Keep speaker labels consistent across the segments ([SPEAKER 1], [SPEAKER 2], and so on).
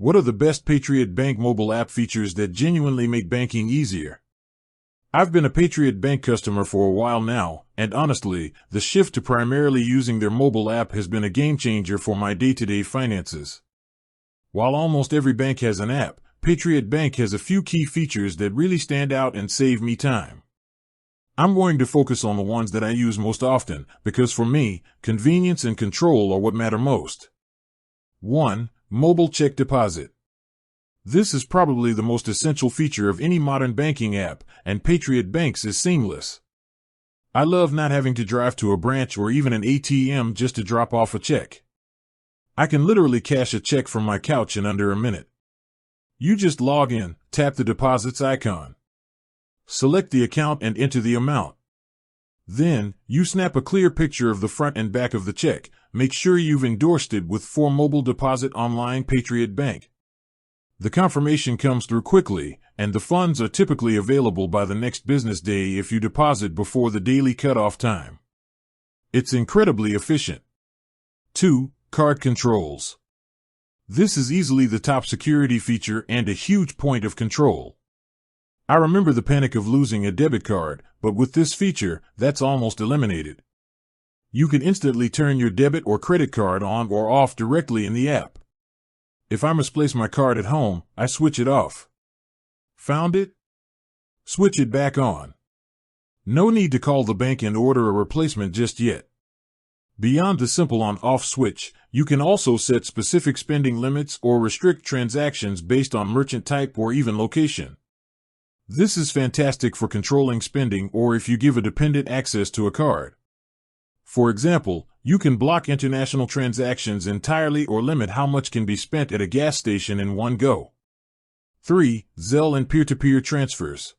[SPEAKER 1] What are the best Patriot Bank mobile app features that genuinely make banking easier? I've been a Patriot Bank customer for a while now, and honestly, the shift to primarily using their mobile app has been a game changer for my day-to-day finances. While almost every bank has an app, Patriot Bank has a few key features that really stand out and save me time. I'm going to focus on the ones that I use most often, because for me, convenience and control are what matter most. 1. Mobile check deposit. This is probably the most essential feature of any modern banking app, and Patriot Bank's is seamless. I love not having to drive to a branch or even an ATM just to drop off a check. I can literally cash a check from my couch in under a minute. You just log in, tap the deposits icon, select the account and enter the amount. Then, you snap a clear picture of the front and back of the check. Make sure you've endorsed it with For Mobile Deposit Online Patriot Bank. The confirmation comes through quickly, and the funds are typically available by the next business day if you deposit before the daily cutoff time. It's incredibly efficient. 2. Card controls. This is easily the top security feature and a huge point of control. I remember the panic of losing a debit card, but with this feature, that's almost eliminated. You can instantly turn your debit or credit card on or off directly in the app. If I misplace my card at home, I switch it off. Found it? Switch it back on. No need to call the bank and order a replacement just yet. Beyond the simple on-off switch, you can also set specific spending limits or restrict transactions based on merchant type or even location. This is fantastic for controlling spending or if you give a dependent access to a card. For example, you can block international transactions entirely or limit how much can be spent at a gas station in one go. 3. Zelle and peer-to-peer transfers.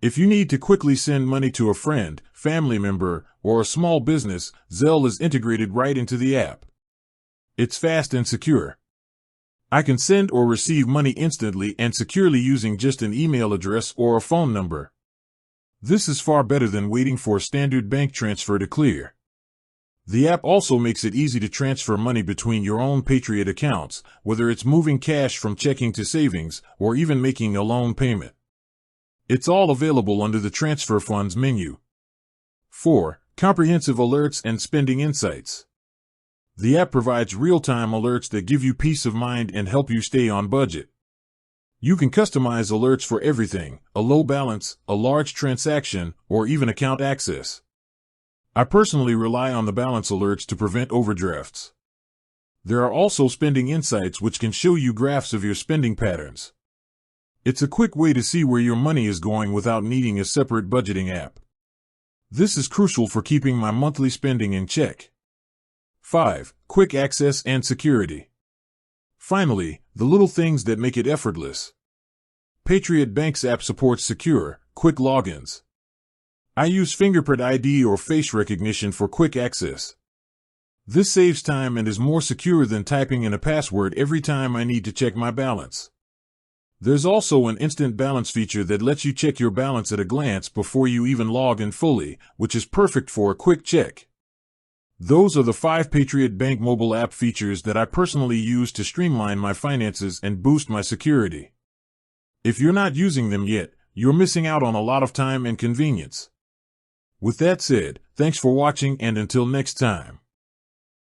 [SPEAKER 1] If you need to quickly send money to a friend, family member, or a small business, Zelle is integrated right into the app. It's fast and secure. I can send or receive money instantly and securely using just an email address or a phone number. This is far better than waiting for a standard bank transfer to clear. The app also makes it easy to transfer money between your own Patriot accounts, whether it's moving cash from checking to savings or even making a loan payment. It's all available under the Transfer Funds menu. 4. Comprehensive alerts and spending insights. The app provides real-time alerts that give you peace of mind and help you stay on budget. You can customize alerts for everything: a low balance, a large transaction, or even account access. I personally rely on the balance alerts to prevent overdrafts. There are also spending insights which can show you graphs of your spending patterns. It's a quick way to see where your money is going without needing a separate budgeting app. This is crucial for keeping my monthly spending in check. 5. Quick access and security. Finally, the little things that make it effortless. Patriot Bank's app supports secure, quick logins. I use fingerprint ID or face recognition for quick access. This saves time and is more secure than typing in a password every time I need to check my balance. There's also an instant balance feature that lets you check your balance at a glance before you even log in fully, which is perfect for a quick check. Those are the 5 Patriot Bank mobile app features that I personally use to streamline my finances and boost my security. If you're not using them yet, you're missing out on a lot of time and convenience. With that said, thanks for watching and until next time.